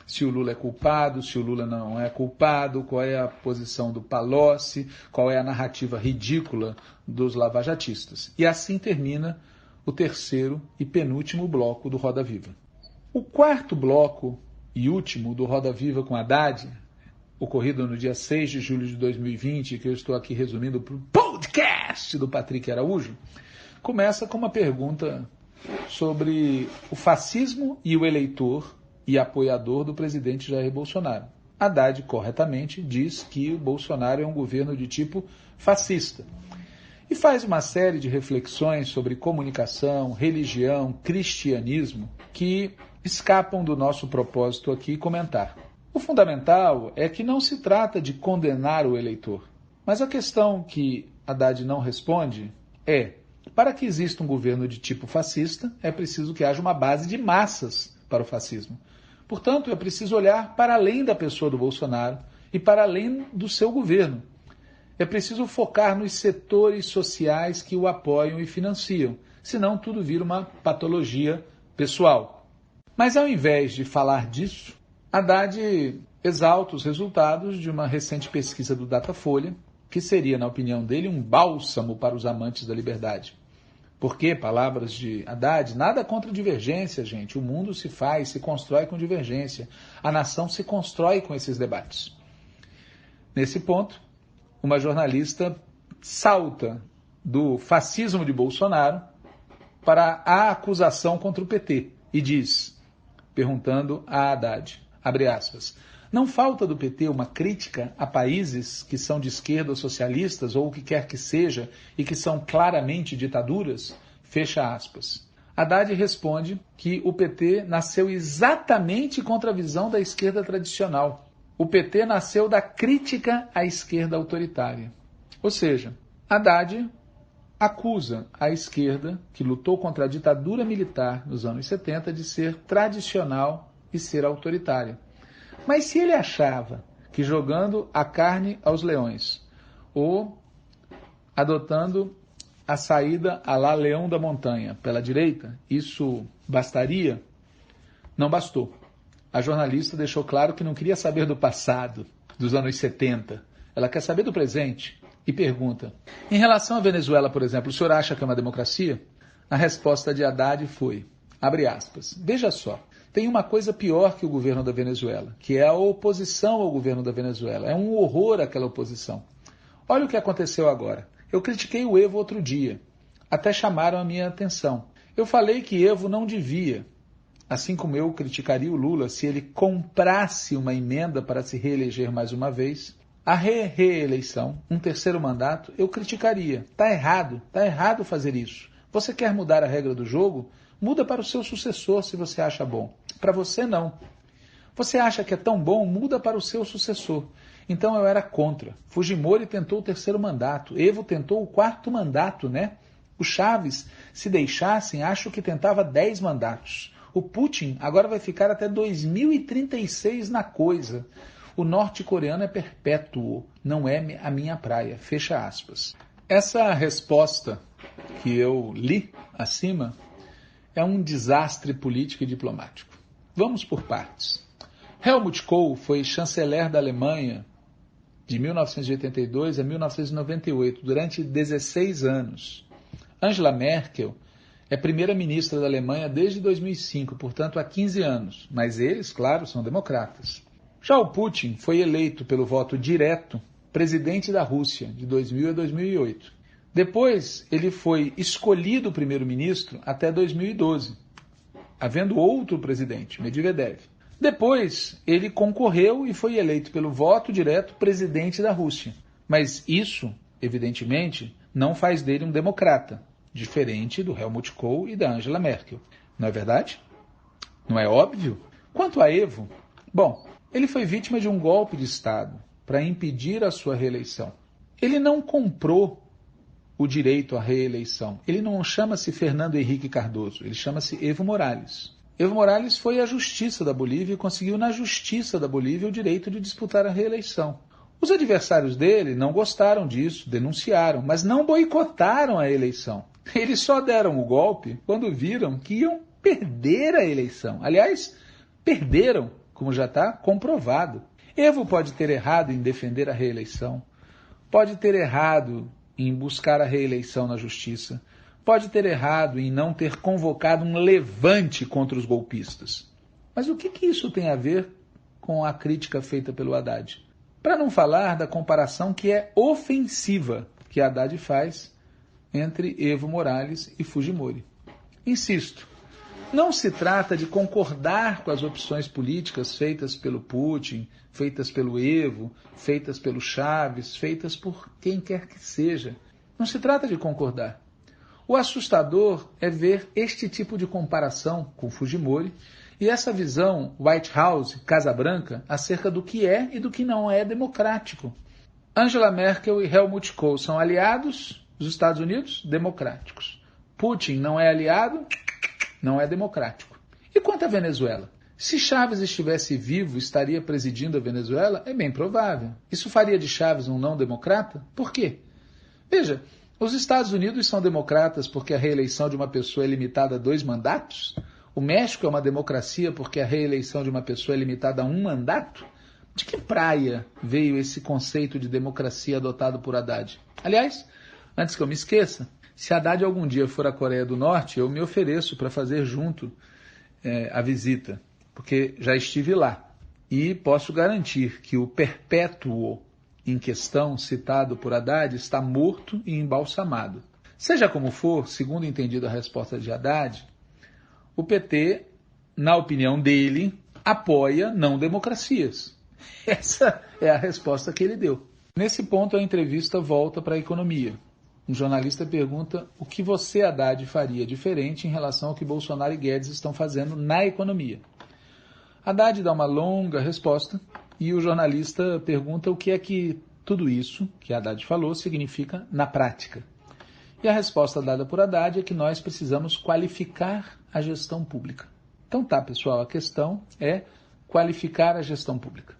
se o Lula é culpado, se o Lula não é culpado, qual é a posição do Palocci, qual é a narrativa ridícula dos lavajatistas. E assim termina o terceiro e penúltimo bloco do Roda Viva. O quarto bloco e último do Roda Viva com Haddad, ocorrido no dia 6 de julho de 2020, que eu estou aqui resumindo para o podcast do Patrick Araújo, começa com uma pergunta sobre o fascismo e o eleitor e apoiador do presidente Jair Bolsonaro. Haddad, corretamente, diz que o Bolsonaro é um governo de tipo fascista. E faz uma série de reflexões sobre comunicação, religião, cristianismo, que escapam do nosso propósito aqui comentar. O fundamental é que não se trata de condenar o eleitor, mas a questão que Haddad não responde é: para que exista um governo de tipo fascista, é preciso que haja uma base de massas para o fascismo. Portanto, é preciso olhar para além da pessoa do Bolsonaro e para além do seu governo. É preciso focar nos setores sociais que o apoiam e financiam, senão tudo vira uma patologia pessoal. Mas ao invés de falar disso, Haddad exalta os resultados de uma recente pesquisa do Datafolha, que seria, na opinião dele, um bálsamo para os amantes da liberdade. Porque, palavras de Haddad, nada contra divergência, gente. O mundo se faz, se constrói com divergência. A nação se constrói com esses debates. Nesse ponto, uma jornalista salta do fascismo de Bolsonaro para a acusação contra o PT e diz, perguntando a Haddad, abre aspas, Não falta do PT uma crítica a países que são de esquerda ou socialistas, ou o que quer que seja, e que são claramente ditaduras? Fecha aspas. Haddad responde que o PT nasceu exatamente contra a visão da esquerda tradicional. O PT nasceu da crítica à esquerda autoritária. Ou seja, Haddad acusa a esquerda, que lutou contra a ditadura militar nos anos 70, de ser tradicional e ser autoritária. Mas se ele achava que jogando a carne aos leões ou adotando a saída à la Leão da Montanha pela direita, isso bastaria? Não bastou. A jornalista deixou claro que não queria saber do passado, dos anos 70. Ela quer saber do presente e pergunta: em relação à Venezuela, por exemplo, o senhor acha que é uma democracia? A resposta de Haddad foi, abre aspas, veja só, tem uma coisa pior que o governo da Venezuela, que é a oposição ao governo da Venezuela. É um horror aquela oposição. Olha o que aconteceu agora. Eu critiquei o Evo outro dia. Até chamaram a minha atenção. Eu falei que Evo não devia, assim como eu criticaria o Lula se ele comprasse uma emenda para se reeleger mais uma vez, a reeleição, um terceiro mandato, eu criticaria. Está errado fazer isso. Você quer mudar a regra do jogo? Muda para o seu sucessor se você acha bom. Para você, não. Você acha que é tão bom? Muda para o seu sucessor. Então eu era contra. Fujimori tentou o terceiro mandato. Evo tentou o quarto mandato, né? O Chaves, se deixassem, acho que tentava 10 mandatos. O Putin agora vai ficar até 2036 na coisa. O norte-coreano é perpétuo, não é a minha praia. Fecha aspas. Essa resposta que eu li acima é um desastre político e diplomático. Vamos por partes. Helmut Kohl foi chanceler da Alemanha de 1982 a 1998, durante 16 anos. Angela Merkel é primeira-ministra da Alemanha desde 2005, portanto há 15 anos, mas eles, claro, são democratas. Já o Putin foi eleito pelo voto direto presidente da Rússia de 2000 a 2008. Depois, ele foi escolhido primeiro-ministro até 2012, havendo outro presidente, Medvedev. Depois, ele concorreu e foi eleito pelo voto direto presidente da Rússia. Mas isso, evidentemente, não faz dele um democrata, diferente do Helmut Kohl e da Angela Merkel. Não é verdade? Não é óbvio? Quanto a Evo, bom, ele foi vítima de um golpe de Estado para impedir a sua reeleição. Ele não comprou o direito à reeleição. Ele não chama-se Fernando Henrique Cardoso, ele chama-se Evo Morales. Evo Morales foi à Justiça da Bolívia e conseguiu na Justiça da Bolívia o direito de disputar a reeleição. Os adversários dele não gostaram disso, denunciaram, mas não boicotaram a eleição. Eles só deram o golpe quando viram que iam perder a eleição. Aliás, perderam, como já está comprovado. Evo pode ter errado em defender a reeleição, pode ter errado em buscar a reeleição na Justiça, pode ter errado em não ter convocado um levante contra os golpistas. Mas o que isso tem a ver com a crítica feita pelo Haddad? Para não falar da comparação que é ofensiva que Haddad faz entre Evo Morales e Fujimori. Insisto, não se trata de concordar com as opções políticas feitas pelo Putin, feitas pelo Evo, feitas pelo Chaves, feitas por quem quer que seja. Não se trata de concordar. O assustador é ver este tipo de comparação com Fujimori e essa visão White House, Casa Branca, acerca do que é e do que não é democrático. Angela Merkel e Helmut Kohl são aliados dos Estados Unidos? Democráticos. Putin não é aliado? Não é democrático. E quanto à Venezuela? Se Chaves estivesse vivo, estaria presidindo a Venezuela? É bem provável. Isso faria de Chaves um não democrata? Por quê? Veja, os Estados Unidos são democratas porque a reeleição de uma pessoa é limitada a 2 mandatos? O México é uma democracia porque a reeleição de uma pessoa é limitada a 1 mandato? De que praia veio esse conceito de democracia adotado por Haddad? Aliás, antes que eu me esqueça, se Haddad algum dia for à Coreia do Norte, eu me ofereço para fazer junto a visita, porque já estive lá. E posso garantir que o perpétuo em questão, citado por Haddad, está morto e embalsamado. Seja como for, segundo entendido a resposta de Haddad, o PT, na opinião dele, apoia não democracias. Essa é a resposta que ele deu. Nesse ponto, a entrevista volta para a economia. Um jornalista pergunta o que você, Haddad, faria diferente em relação ao que Bolsonaro e Guedes estão fazendo na economia. Haddad dá uma longa resposta e o jornalista pergunta o que é que tudo isso que Haddad falou significa na prática. E a resposta dada por Haddad é que nós precisamos qualificar a gestão pública. Então tá, pessoal, a questão é qualificar a gestão pública.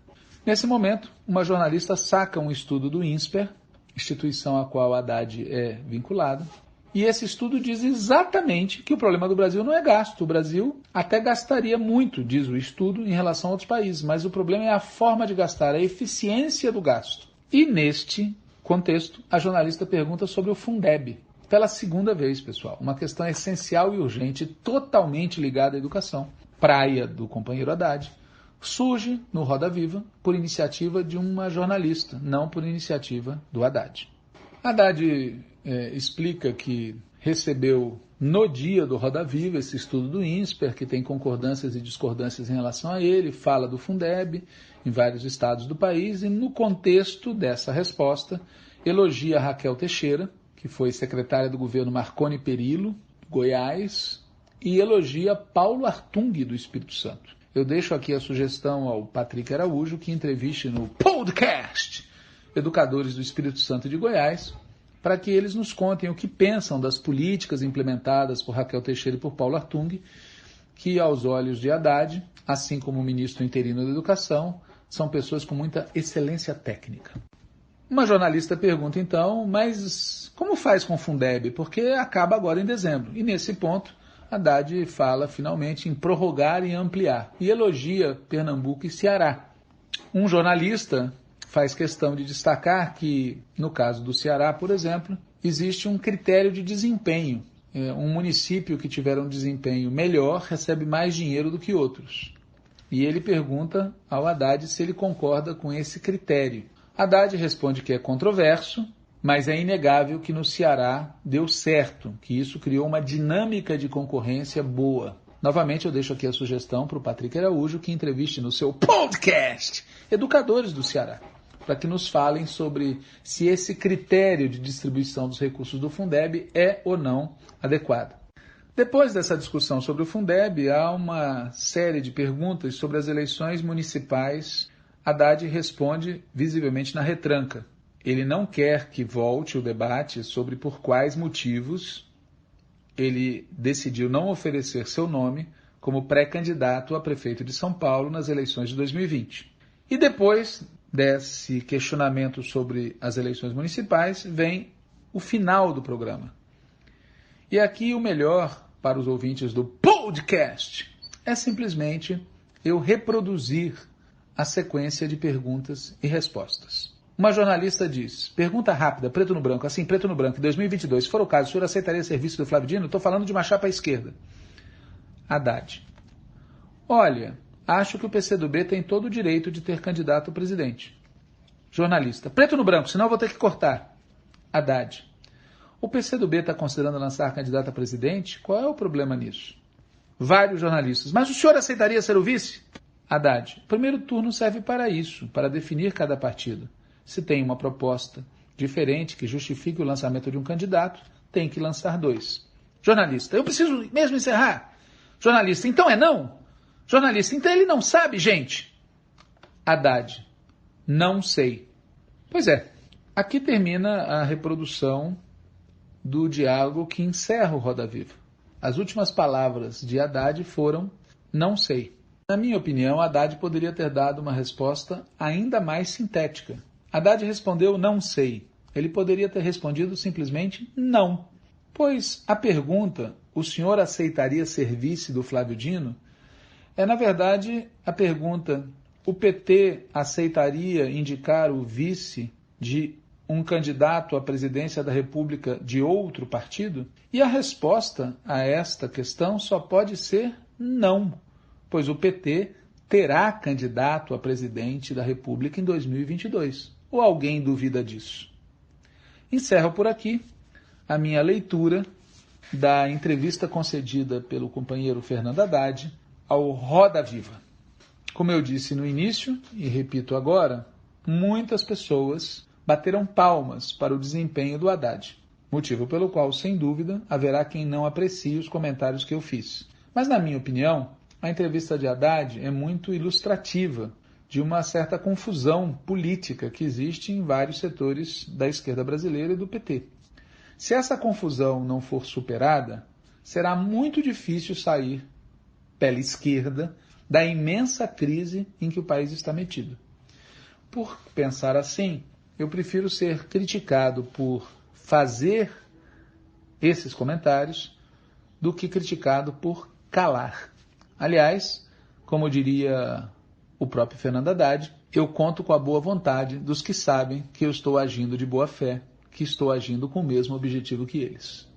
Nesse momento, uma jornalista saca um estudo do INSPER, instituição a qual Haddad é vinculado, e esse estudo diz exatamente que o problema do Brasil não é gasto. O Brasil até gastaria muito, diz o estudo, em relação a outros países, mas o problema é a forma de gastar, a eficiência do gasto. E neste contexto, a jornalista pergunta sobre o Fundeb. Pela segunda vez, pessoal, uma questão essencial e urgente, totalmente ligada à educação, praia do companheiro Haddad, surge no Roda Viva por iniciativa de uma jornalista, não por iniciativa do Haddad. Haddad explica que recebeu no dia do Roda Viva esse estudo do INSPER, que tem concordâncias e discordâncias em relação a ele, fala do Fundeb em vários estados do país e no contexto dessa resposta elogia Raquel Teixeira, que foi secretária do governo Marconi Perillo, Goiás, e elogia Paulo Artung, do Espírito Santo. Eu deixo aqui a sugestão ao Patrick Araújo que entreviste no podcast Educadores do Espírito Santo de Goiás, para que eles nos contem o que pensam das políticas implementadas por Raquel Teixeira e por Paulo Artung, que aos olhos de Haddad, assim como o ministro interino da Educação, são pessoas com muita excelência técnica. Uma jornalista pergunta então, mas como faz com o Fundeb? Porque acaba agora em dezembro. E nesse ponto, Haddad fala finalmente em prorrogar e ampliar. E elogia Pernambuco e Ceará. Um jornalista faz questão de destacar que, no caso do Ceará, por exemplo, existe um critério de desempenho. Um município que tiver um desempenho melhor recebe mais dinheiro do que outros. E ele pergunta ao Haddad se ele concorda com esse critério. Haddad responde que é controverso, mas é inegável que no Ceará deu certo, que isso criou uma dinâmica de concorrência boa. Novamente eu deixo aqui a sugestão para o Patrick Araújo que entreviste no seu podcast Educadores do Ceará, para que nos falem sobre se esse critério de distribuição dos recursos do Fundeb é ou não adequado. Depois dessa discussão sobre o Fundeb, há uma série de perguntas sobre as eleições municipais. Haddad responde visivelmente na retranca. Ele não quer que volte o debate sobre por quais motivos ele decidiu não oferecer seu nome como pré-candidato a prefeito de São Paulo nas eleições de 2020. E depois desse questionamento sobre as eleições municipais, vem o final do programa. E aqui o melhor para os ouvintes do podcast é simplesmente eu reproduzir a sequência de perguntas e respostas. Uma jornalista diz, pergunta rápida, preto no branco, assim, preto no branco, em 2022, se for o caso, o senhor aceitaria serviço do Flávio Dino? Estou falando de uma chapa à esquerda. Haddad. Olha, acho que o PCdoB tem todo o direito de ter candidato a presidente. Jornalista. Preto no branco, senão eu vou ter que cortar. Haddad. O PCdoB está considerando lançar candidato a presidente? Qual é o problema nisso? Vários jornalistas. Mas o senhor aceitaria ser o vice? Haddad. O primeiro turno serve para isso, para definir cada partido. Se tem uma proposta diferente que justifique o lançamento de um candidato, tem que lançar dois. Jornalista. Eu preciso mesmo encerrar. Jornalista. Então é não? Jornalista. Então ele não sabe, gente? Haddad. Não sei. Pois é. Aqui termina a reprodução do diálogo que encerra o Roda Viva. As últimas palavras de Haddad foram não sei. Na minha opinião, Haddad poderia ter dado uma resposta ainda mais sintética. Haddad respondeu não sei. Ele poderia ter respondido simplesmente não. Pois a pergunta, o senhor aceitaria ser vice do Flávio Dino? É, na verdade, a pergunta, o PT aceitaria indicar o vice de um candidato à presidência da República de outro partido? E a resposta a esta questão só pode ser não, pois o PT terá candidato a presidente da República em 2022. Ou alguém duvida disso? Encerro por aqui a minha leitura da entrevista concedida pelo companheiro Fernando Haddad ao Roda Viva. Como eu disse no início, e repito agora, muitas pessoas bateram palmas para o desempenho do Haddad, motivo pelo qual, sem dúvida, haverá quem não aprecie os comentários que eu fiz. Mas, na minha opinião, a entrevista de Haddad é muito ilustrativa de uma certa confusão política que existe em vários setores da esquerda brasileira e do PT. Se essa confusão não for superada, será muito difícil sair pela esquerda da imensa crise em que o país está metido. Por pensar assim, eu prefiro ser criticado por fazer esses comentários do que criticado por calar. Aliás, como diria o próprio Fernando Haddad, eu conto com a boa vontade dos que sabem que eu estou agindo de boa fé, que estou agindo com o mesmo objetivo que eles.